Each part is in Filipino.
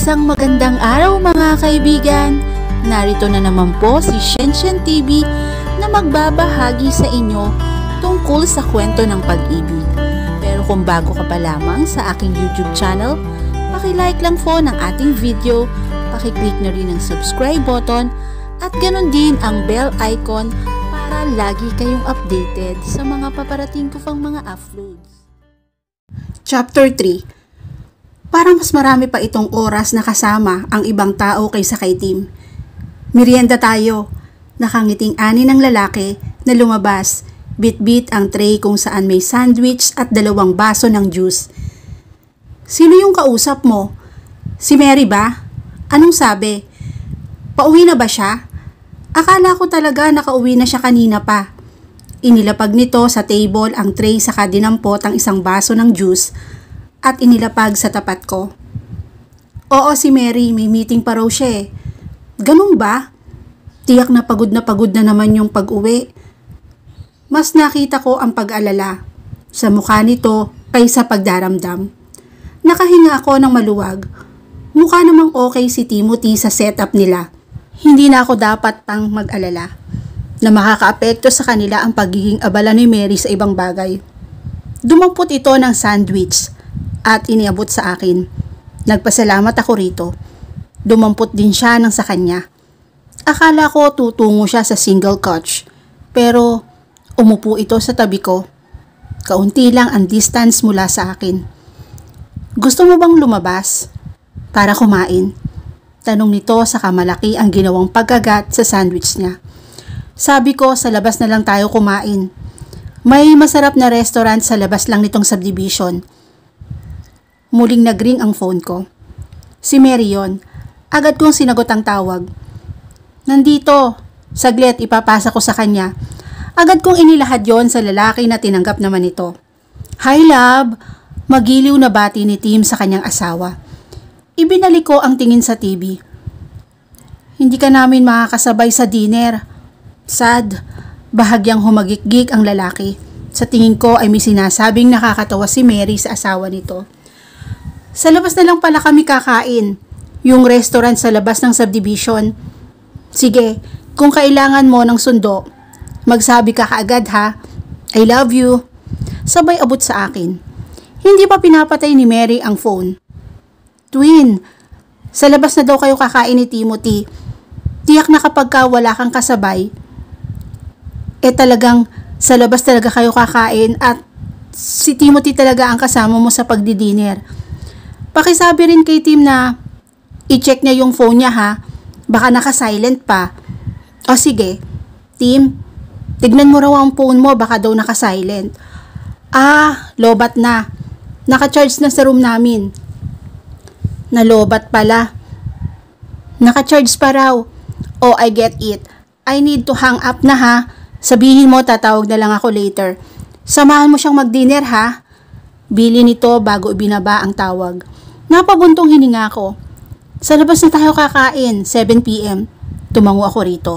Isang magandang araw mga kaibigan! Narito na naman po si Shenshen TV na magbabahagi sa inyo tungkol sa kwento ng pag-ibig. Pero kung bago ka pa lamang sa aking YouTube channel, paki-like lang po ng ating video, paki-click na rin ang subscribe button at ganoon din ang bell icon para lagi kayong updated sa mga paparating ko pang mga uploads. Chapter 3. Parang mas marami pa itong oras na kasama ang ibang tao kaysa kay Tim. Merienda tayo. Nakangiting ani ng lalaki na lumabas, bit-bit ang tray kung saan may sandwich at 2 baso ng juice. Sino yung kausap mo? Si Mary ba? Anong sabi? Pauwi na ba siya? Akala ko talaga nakauwi na siya kanina pa. Inilapag nito sa table ang tray saka dinampot ang 1 baso ng juice at inilapag sa tapat ko. Oo, si Mary, may meeting pa raw siya eh. Ganun ba? Tiyak na pagod na naman yung pag-uwi. Mas nakita ko ang pag-alala sa mukha nito kaysa pagdaramdam. Nakahinga ako ng maluwag. Mukha namang okay si Timothy sa setup nila. Hindi na ako dapat pang mag-alala na makakaapekto sa kanila ang pagiging abala ni Mary sa ibang bagay. Dumampot ito ng sandwich at iniabot sa akin. Nagpasalamat ako rito. Dumampot din siya ng sa kanya. Akala ko tutungo siya sa single couch, pero umupo ito sa tabi ko. Kaunti lang ang distance mula sa akin. Gusto mo bang lumabas para kumain? Tanong nito saka malaki ang ginawang pagkagat sa sandwich niya. Sabi ko sa labas na lang tayo kumain. May masarap na restaurant sa labas lang nitong subdivision. Muling nagring ang phone ko. Si Mary yon. Agad kong sinagot ang tawag. Nandito. Saglit ipapasa ko sa kanya. Agad kong inilahad yon sa lalaki na tinanggap naman ito. Hi love! Magiliw na bati ni Tim sa kanyang asawa. Ibinalik ko ang tingin sa TV. Hindi ka namin makakasabay sa dinner. Sad. Bahagyang humagikgik ang lalaki. Sa tingin ko ay may sinasabing nakakatawa si Mary sa asawa nito. Sa labas na lang pala kami kakain. Yung restaurant sa labas ng subdivision. Sige, kung kailangan mo ng sundo, magsabi ka kaagad ha. I love you. Sabay abot sa akin. Hindi pa pinapatay ni Mary ang phone. Twin, sa labas na daw kayo kakain ni Timothy. Tiyak na kapag wala kang kasabay, talagang sa labas talaga kayo kakain at si Timothy talaga ang kasama mo sa pagdidinner. Pakisabi rin kay Tim na i-check niya yung phone niya ha. Baka naka-silent pa. O sige, Tim, tignan mo raw ang phone mo, baka daw naka-silent. Lobat na. Naka-charge na sa room namin. Nalobat pala. Naka-charge pa raw. Oh, I get it. I need to hang up na ha. Sabihin mo tatawag na lang ako later. Samahan mo siyang mag-dinner ha. Bili nito bago ibinaba ang tawag. Napabuntong hininga ko. Sa labas na tayo kakain, 7 p.m. Tumango ako rito.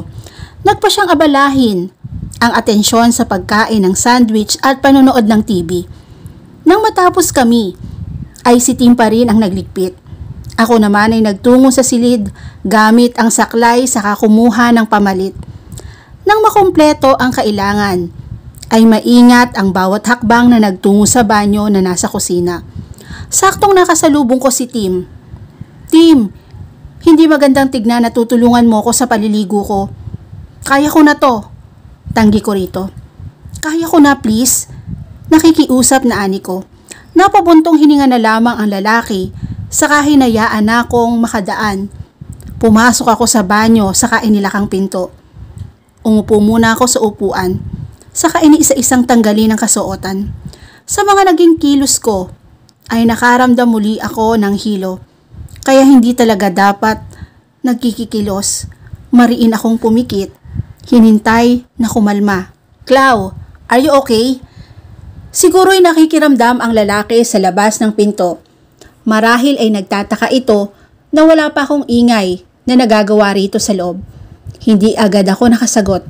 Nagpa siyang abalahin ang atensyon sa pagkain ng sandwich at panonood ng TV. Nang matapos kami, ay si Tim pa rin ang nagligpit. Ako naman ay nagtungo sa silid gamit ang saklay saka kumuha ng pamalit. Nang makumpleto ang kailangan, ay maingat ang bawat hakbang na nagtungo sa banyo na nasa kusina. Saktong nakasalubong ko si Tim. Tim, hindi magandang tignan na tutulungan mo ko sa paliligo ko. Kaya ko na to. Tanggi ko rito. Kaya ko na please. Nakikiusap na ani ko. Napabuntong hininga na lamang ang lalaki saka hinayaan na akong makadaan. Pumasok ako sa banyo saka inilakang pinto. Umupo muna ako sa upuan. Saka iniisa-isang tanggalin ang kasuotan. Sa mga naging kilos ko, ay nakaramdam muli ako ng hilo. Kaya hindi talaga dapat nagkikikilos. Mariin akong pumikit. Hinintay na kumalma. Clau, are you okay? Siguro'y nakikiramdam ang lalaki sa labas ng pinto. Marahil ay nagtataka ito na wala pa akong ingay na nagagawa rito sa loob. Hindi agad ako nakasagot.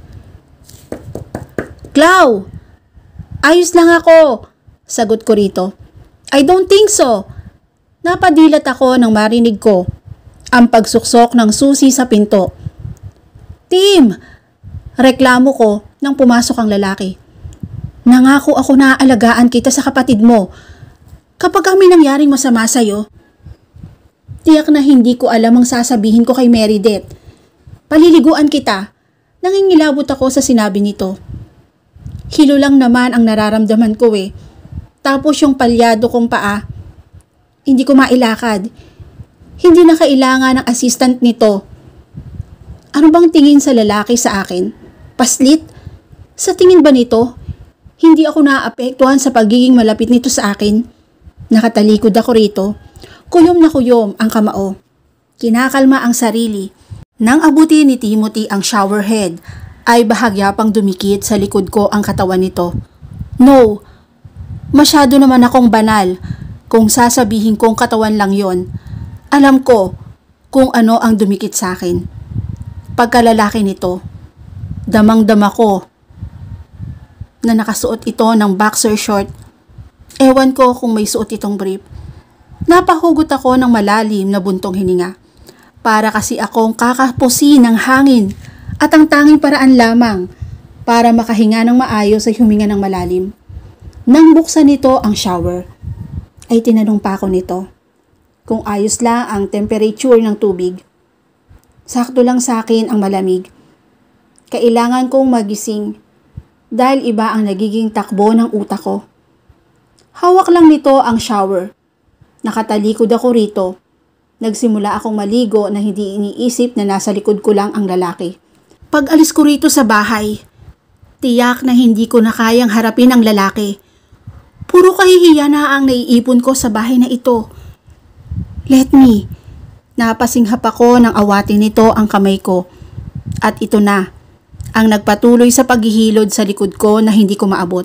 Clau! Ayos lang ako! Sagot ko rito. I don't think so. Napadilat ako nang marinig ko ang pagsuksok ng susi sa pinto. "Tim!" Reklamo ko nang pumasok ang lalaki. "Nangako ako na aalagaan kita sa kapatid mo. Kapag may nangyaring masama sa'yo, tiyak na hindi ko alam ang sasabihin ko kay Meredith. Paliliguan kita." Nangingilabot ako sa sinabi nito. Hilo lang naman ang nararamdaman ko eh. Tapos yung palyado kong paa, hindi ko mailakad. Hindi na kailangan ng assistant nito. Ano bang tingin sa lalaki sa akin? Paslit? Sa tingin ba nito, hindi ako naaapektuhan sa pagiging malapit nito sa akin? Nakatalikod ako rito. Kuyom na kuyom ang kamao. Kinakalma ang sarili. Nang abuti ni Timothy ang shower head, ay bahagya pang dumikit sa likod ko ang katawan nito. No, masyado naman akong banal kung sasabihin kong katawan lang yon. Alam ko kung ano ang dumikit sa akin. Pagkalalaki nito, damang-dama ko na nakasuot ito ng boxer short. Ewan ko kung may suot itong brief. Napahugot ako ng malalim na buntong hininga. Para kasi akong kakapusi ng hangin at ang tanging paraan lamang para makahinga ng maayos ay huminga ng malalim. Nang buksan nito ang shower, ay tinanong pa ako nito kung ayos lang ang temperature ng tubig. Sakto lang sa akin ang malamig. Kailangan kong magising dahil iba ang nagiging takbo ng utak ko. Hawak lang nito ang shower. Nakatalikod ako rito. Nagsimula akong maligo na hindi iniisip na nasa likod ko lang ang lalaki. Pag alis ko rito sa bahay, tiyak na hindi ko na kayang harapin ang lalaki. Puro kahihiya na ang naiipon ko sa bahay na ito. Let me. Napasinghap ako nang awatin nito ang kamay ko. At ito na, ang nagpatuloy sa paghihilod sa likod ko na hindi ko maabot.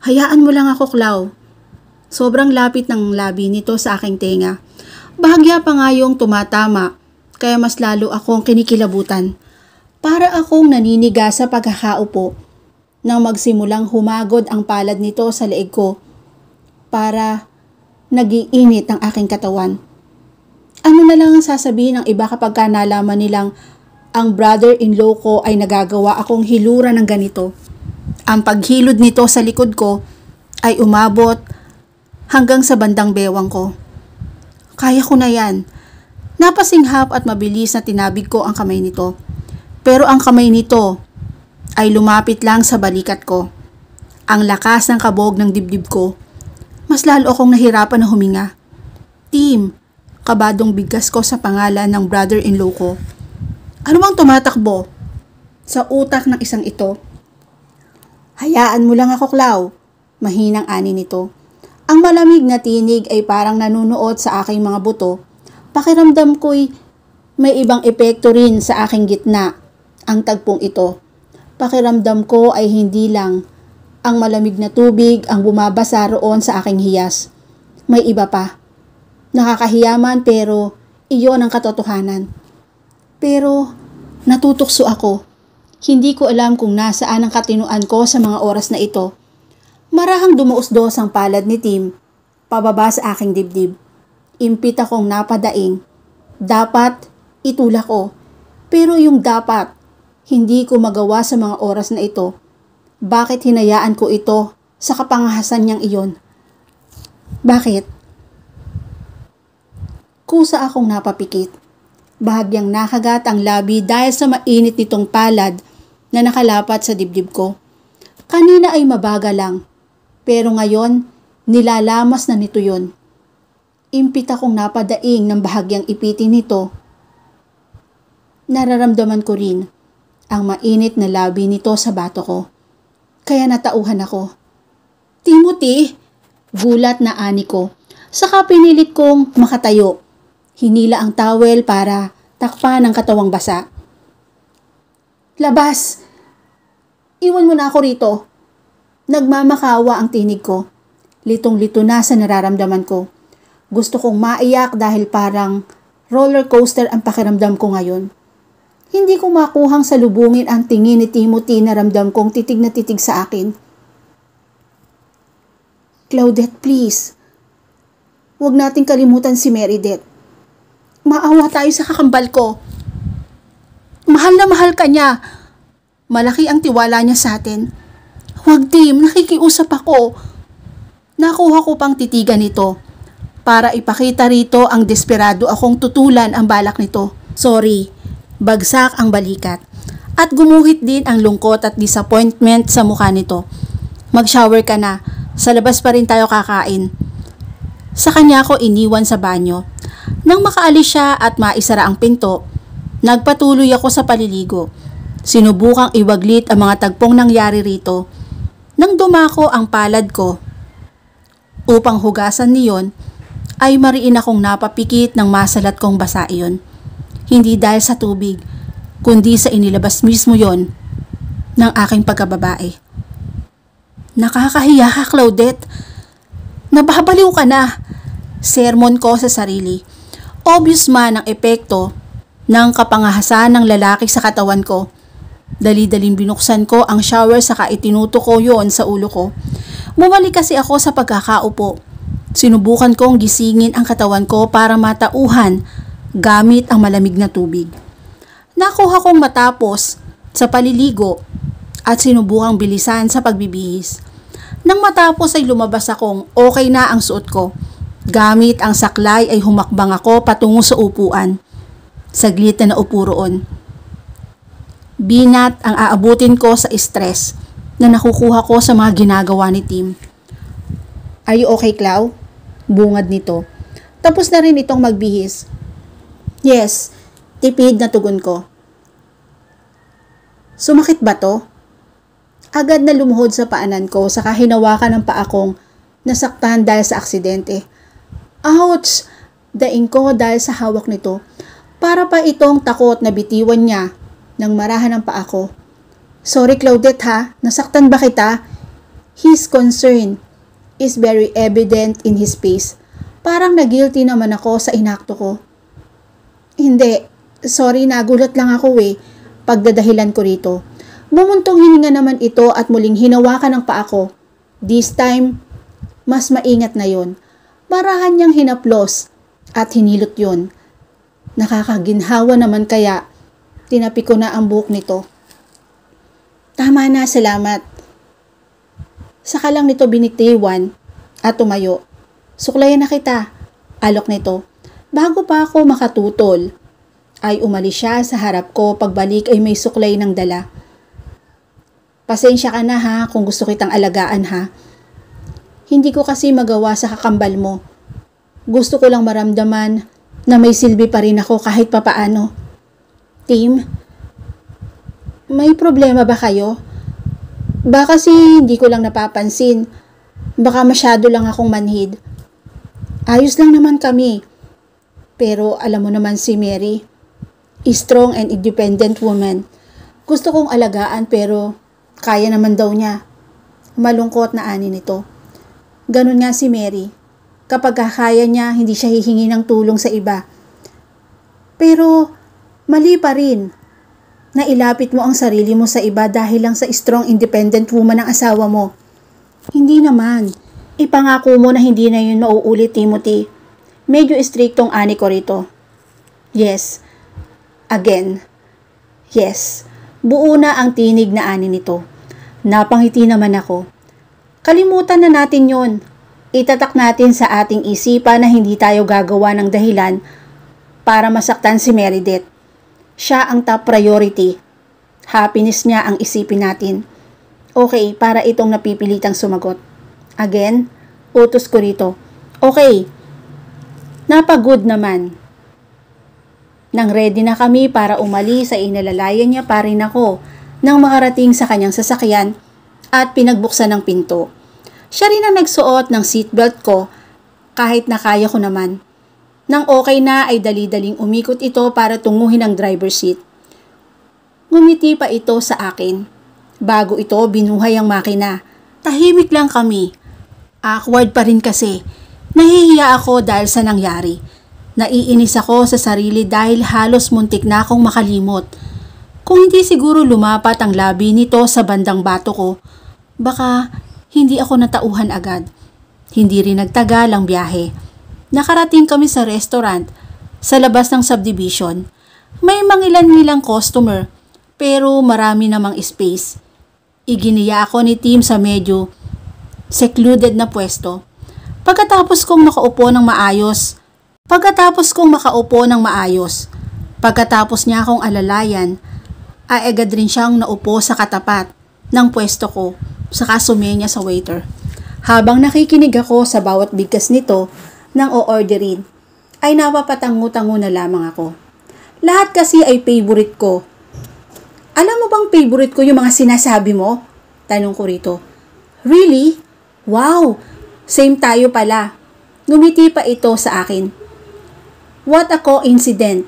Hayaan mo lang ako, Clau. Sobrang lapit ng labi nito sa aking tenga. Bahagya pa nga yung tumatama, kaya mas lalo akong kinikilabutan. Para akong naniniga sa pagkakaupo nang magsimulang humagod ang palad nito sa leeg ko para nag-iinit ang aking katawan. Ano na lang ang sasabihin ng iba kapag nalaman nilang ang brother-in-law ko ay nagagawa akong hilura ng ganito. Ang paghilod nito sa likod ko ay umabot hanggang sa bandang bewang ko. Kaya ko na yan. Napasinghap at mabilis na tinabig ko ang kamay nito. Pero ang kamay nito ay lumapit lang sa balikat ko. Ang lakas ng kabog ng dibdib ko. Mas lalo akong nahirapan na huminga. Tim, kabadong bigkas ko sa pangalan ng brother-in-law ko. Ano bang tumatakbo sa utak ng isang ito? Hayaan mo lang ako, Clau. Mahinang ani nito. Ang malamig na tinig ay parang nanunuot sa aking mga buto. Pakiramdam ko'y may ibang epekto rin sa aking gitna ang tagpong ito. Pakiramdam ko ay hindi lang ang malamig na tubig ang bumabasa roon sa aking hiyas. May iba pa. Nakakahiyaman pero iyon ang katotohanan. Pero natutokso ako. Hindi ko alam kung nasaan ang katinuan ko sa mga oras na ito. Marahang dumuusdos ang palad ni Tim, pababa sa aking dibdib. Impit akong napadaing. Dapat itulak ko, pero yung dapat, hindi ko magawa sa mga oras na ito. Bakit hinayaan ko ito sa kapangahasan niyang iyon? Bakit? Kusa akong napapikit. Bahagyang nakagat ang labi dahil sa mainit nitong palad na nakalapat sa dibdib ko. Kanina ay mabaga lang. Pero ngayon, nilalamas na nito yon. Impit akong napadaing ng bahagyang ipitin nito. Nararamdaman ko rin ang mainit na labi nito sa bato ko. Kaya natauhan ako. Timothy! Gulat na ani ko. Saka pinilit kong makatayo. Hinila ang towel para takpan ang katawang basa. Labas! Iwan mo na ako rito. Nagmamakawa ang tinig ko. Litong-lito na sa nararamdaman ko. Gusto kong maiyak dahil parang roller coaster ang pakiramdam ko ngayon. Hindi ko makuhang salubungin ang tingin ni Timothy na ramdam kong titig na titig sa akin. Claudette, please. Huwag nating kalimutan si Meredith. Maawa tayo sa kakambal ko. Mahal na mahal ka niya. Malaki ang tiwala niya sa atin. Huwag, Tim, nakikiusap ako. Nakuha ko pang titigan nito para ipakita rito ang desperado akong tutulan ang balak nito. Sorry, bagsak ang balikat. At gumuhit din ang lungkot at disappointment sa mukha nito. Mag-shower ka na. Sa labas pa rin tayo kakain. Sa kanya ko iniwan sa banyo. Nang makaalis siya at maisara ang pinto, nagpatuloy ako sa paliligo. Sinubukang iwaglit ang mga tagpong nangyari rito. Nang dumako ang palad ko, upang hugasan niyon, ay mariin akong napapikit ng masalat kong basa iyon. Hindi dahil sa tubig, kundi sa inilabas mismo yon ng aking pagkababae. Nakakahiya ka, Claudette. Nababaliw ka na. Sermon ko sa sarili. Obvious man ang epekto ng kapangahasan ng lalaki sa katawan ko. Dali-daling binuksan ko ang shower saka itinuto ko yon sa ulo ko. Bumalik kasi ako sa pagkakaupo. Sinubukan kong gisingin ang katawan ko para matauhan gamit ang malamig na tubig. Nakuha kong matapos sa paliligo at sinubukang bilisan sa pagbibihis. Nang matapos ay lumabas akong okay na ang suot ko. Gamit ang saklay ay humakbang ako patungo sa upuan. Saglit na naupo roon. Binat ang aabutin ko sa stress na nakukuha ko sa mga ginagawa ni Tim. Are you okay, Clau? Bungad nito. Tapos na rin itong magbihis. Yes, tipid na tugon ko. Sumakit ba to? Agad na lumuhod sa paanan ko saka hinawakan ng paa kong nasaktan dahil sa aksidente. Ouch! Daing ko dahil sa hawak nito. Para pa itong takot na bitiwan niya nang marahan ng paa ko. Sorry, Claudette ha, nasaktan ba kita? His concern is very evident in his face. Parang nagilty naman ako sa inakto ko. Hindi, sorry, nagulat lang ako pagdadahilan ko rito. Bumuntong hininga naman ito at muling hinawakan ng paa ko. This time, mas maingat na yon. Marahan niyang hinaplos at hinilot yon. Nakakaginhawa naman kaya tinapi ko na ang buhok nito. Tama na, salamat. Saka lang nito binitiwan at tumayo. Suklayan na kita, alok nito. Bago pa ako makatutol, ay umalis siya sa harap ko. Pagbalik ay may suklay ng dala. Pasensya ka na ha kung gusto kitang alagaan ha. Hindi ko kasi magawa sa kakambal mo. Gusto ko lang maramdaman na may silbi pa rin ako kahit papaano. Tim, may problema ba kayo? Baka kasi hindi ko lang napapansin. Baka masyado lang akong manhid. Ayos lang naman kami. Pero alam mo naman si Mary, strong and independent woman. Gusto kong alagaan pero kaya naman daw niya. Malungkot na ani nito. Ganun nga si Mary. Kapag kaya niya, hindi siya hihingi ng tulong sa iba. Pero mali pa rin na ilapit mo ang sarili mo sa iba dahil lang sa strong independent woman ng asawa mo. Hindi naman. Ipangako mo na hindi na yun mauulit, Timothy. Medyo striktong ani ko rito. Yes. Again. Yes. Buo na ang tinig na ani nito. Napangiti naman ako. Kalimutan na natin yon. Itatak natin sa ating isipan na hindi tayo gagawa ng dahilan para masaktan si Meredith. Siya ang top priority. Happiness niya ang isipin natin. Okay, para itong napipilitang sumagot. Again, utos ko rito. Okay. Napagod naman. Nang ready na kami para umalis ay inalalayan niya pa rin ako nang makarating sa kanyang sasakyan at pinagbuksan ng pinto. Siya rin ang nagsuot ng seatbelt ko kahit na kaya ko naman. Nang okay na ay dali-daling umikot ito para tunguhin ang driver's seat. Ngumiti pa ito sa akin. Bago ito binuhay ang makina. Tahimik lang kami. Awkward pa rin kasi. Nahihiya ako dahil sa nangyari. Naiinis ako sa sarili dahil halos muntik na akong makalimot. Kung hindi siguro lumapat ang labi nito sa bandang bato ko, baka hindi ako natauhan agad. Hindi rin nagtagal ang biyahe. Nakarating kami sa restaurant sa labas ng subdivision. May mangilan-ngilang customer, pero marami namang space. Iginiya ako ni Tim sa medyo secluded na pwesto. Pagkatapos kong makaupo ng maayos, pagkatapos niya akong alalayan, ay agad rin siyang naupo sa katapat ng pwesto ko, saka sumenya sa waiter. Habang nakikinig ako sa bawat bigkas nito nang o-orderin, ay napapatangu-tangu na lamang ako. Lahat kasi ay favorite ko. Alam mo bang favorite ko yung mga sinasabi mo? Tanong ko rito. Really? Wow! Same tayo pala. Ngumiti pa ito sa akin. What a coincidence.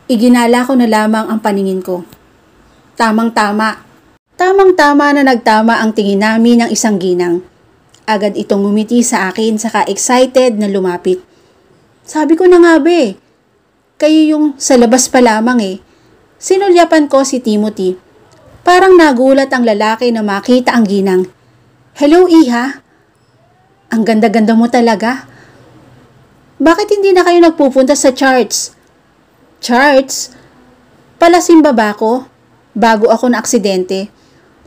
Iginala ko na lamang ang paningin ko. Tamang-tama. Tamang-tama na nagtama ang tingin namin ng isang ginang. Agad itong ngumiti sa akin saka excited na lumapit. Sabi ko na nga be, kayo yung sa labas pa lamang eh. Sinulyapan ko si Timothy. Parang nagulat ang lalaki na makita ang ginang. Hello Iha. Ang ganda-ganda mo talaga. Bakit hindi na kayo nagpupunta sa church? Church? Palasimba ba ako? Bago ako na aksidente.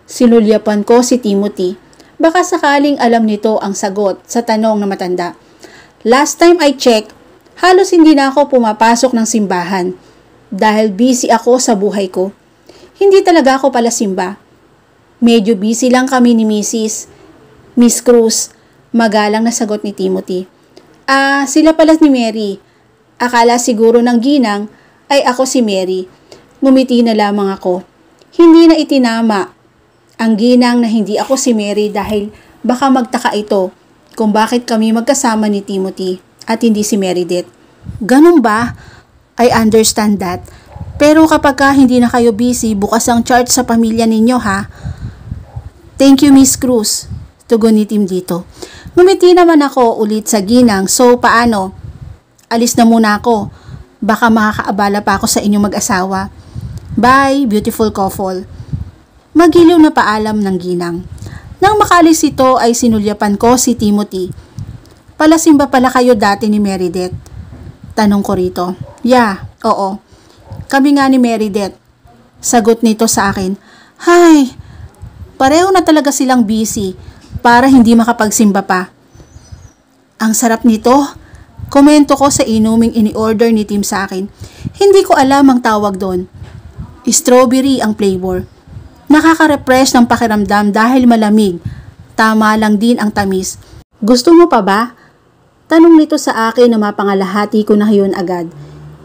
Sinulyapan ko si Timothy. Baka sakaling alam nito ang sagot sa tanong na matanda. Last time I checked, halos hindi na ako pumapasok ng simbahan dahil busy ako sa buhay ko. Hindi talaga ako palasimba. Medyo busy lang kami ni Miss Cruz. Magalang na sagot ni Timothy. Sila pala ni Mary. Akala siguro ng ginang ay ako si Mary. Ngumiti na lamang ako. Hindi na itinama ang ginang na hindi ako si Mary dahil baka magtaka ito kung bakit kami magkasama ni Timothy at hindi si Meredith. Ganun ba? I understand that. Pero kapag hindi na kayo busy, bukas ang church sa pamilya ninyo ha. Thank you Miss Cruz. Tugon ni Tim dito. Ngumiti naman ako ulit sa ginang. So paano? Alis na muna ako. Baka makakaabala pa ako sa inyong mag-asawa. Bye, beautiful couple. Magiliw na paalam ng ginang. Nang makalis ito ay sinulyapan ko si Timothy. Palasimba pala kayo dati ni Meredith? Tanong ko rito. Yeah, oo. Kami nga ni Meredith. Sagot nito sa akin. Hay, pareho na talaga silang busy para hindi makapagsimba pa. Ang sarap nito. Komento ko sa inuming ini-order ni Tim sa akin. Hindi ko alam ang tawag doon. Strawberry ang flavor. Nakaka-refresh ng pakiramdam dahil malamig. Tama lang din ang tamis. Gusto mo pa ba? Tanong nito sa akin na mapangalahati ko na yun agad.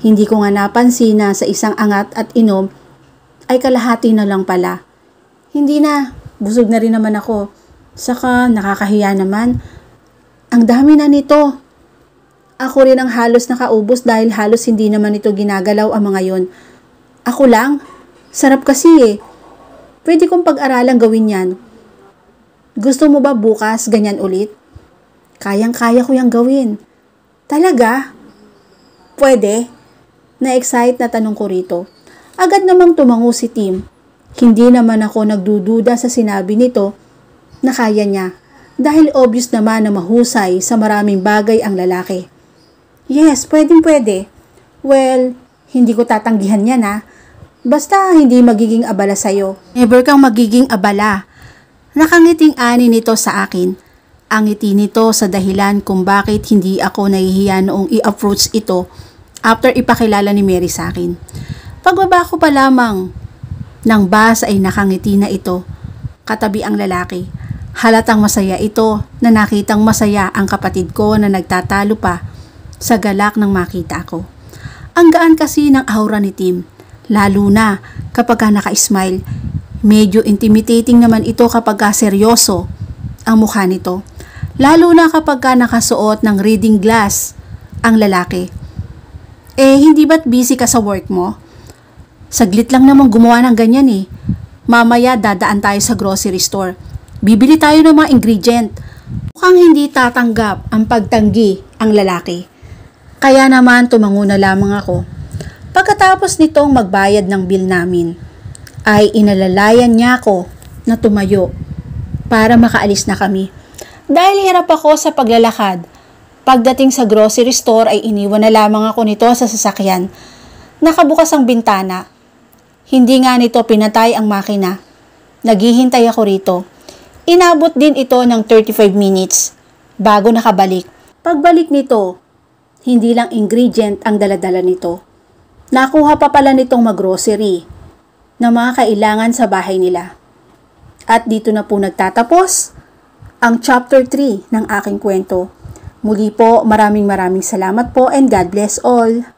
Hindi ko nga napansin na sa isang angat at inom ay kalahati na lang pala. Hindi na, busog na rin naman ako. Saka nakakahiya naman. Ang dami na nito. Ako rin ang halos nakaubos dahil halos hindi naman ito ginagalaw ang mga yon. Ako lang? Sarap kasi eh. Pwede kong pag-aralang gawin yan. Gusto mo ba bukas ganyan ulit? Kayang-kaya ko yung gawin. Talaga? Pwede? Na-excite na tanong ko rito. Agad namang tumango si Tim. Hindi naman ako nagdududa sa sinabi nito na kaya niya. Dahil obvious naman na mahusay sa maraming bagay ang lalaki. Yes, pwedeng-pwede. Well, hindi ko tatanggihan yan ha. Basta hindi magiging abala sa'yo. Never kang magiging abala. Nakangiting ani nito sa akin. Ang ngiti nito sa dahilan kung bakit hindi ako nahihiya noong i-approach ito after ipakilala ni Mary sa akin. Pagbaba ko pa lamang ng bus ay nakangiti na ito. Katabi ang lalaki. Halatang masaya ito na nakitang masaya ang kapatid ko na nagtatalo pa sa galak ng makita ko. Ang gaan kasi ng aura ni Tim. Lalo na kapag naka-smile. Medyo intimidating naman ito kapag seryoso ang mukha nito. Lalo na kapag nakasuot ng reading glass ang lalaki. Hindi ba't busy ka sa work mo? Saglit lang namang gumawa ng ganyan eh. Mamaya dadaan tayo sa grocery store. Bibili tayo ng mga ingredient. Mukhang hindi tatanggap ang pagtanggi ang lalaki. Kaya naman tumango na lamang ako. Pagkatapos nitong magbayad ng bill namin, ay inalalayan niya ako na tumayo para makaalis na kami. Dahil hirap ako sa paglalakad, Pagdating sa grocery store ay iniwan na lamang ako nito sa sasakyan. Nakabukas ang bintana. Hindi nga nito pinatay ang makina. Naghihintay ako rito. Inabot din ito ng 35 minutes bago nakabalik. Pagbalik nito, hindi lang ingredient ang daladala nito. Nakuha pa pala nitong maggrocery na mga kailangan sa bahay nila. At dito na po nagtatapos ang chapter 3 ng aking kwento. Muli po, maraming salamat po and God bless all.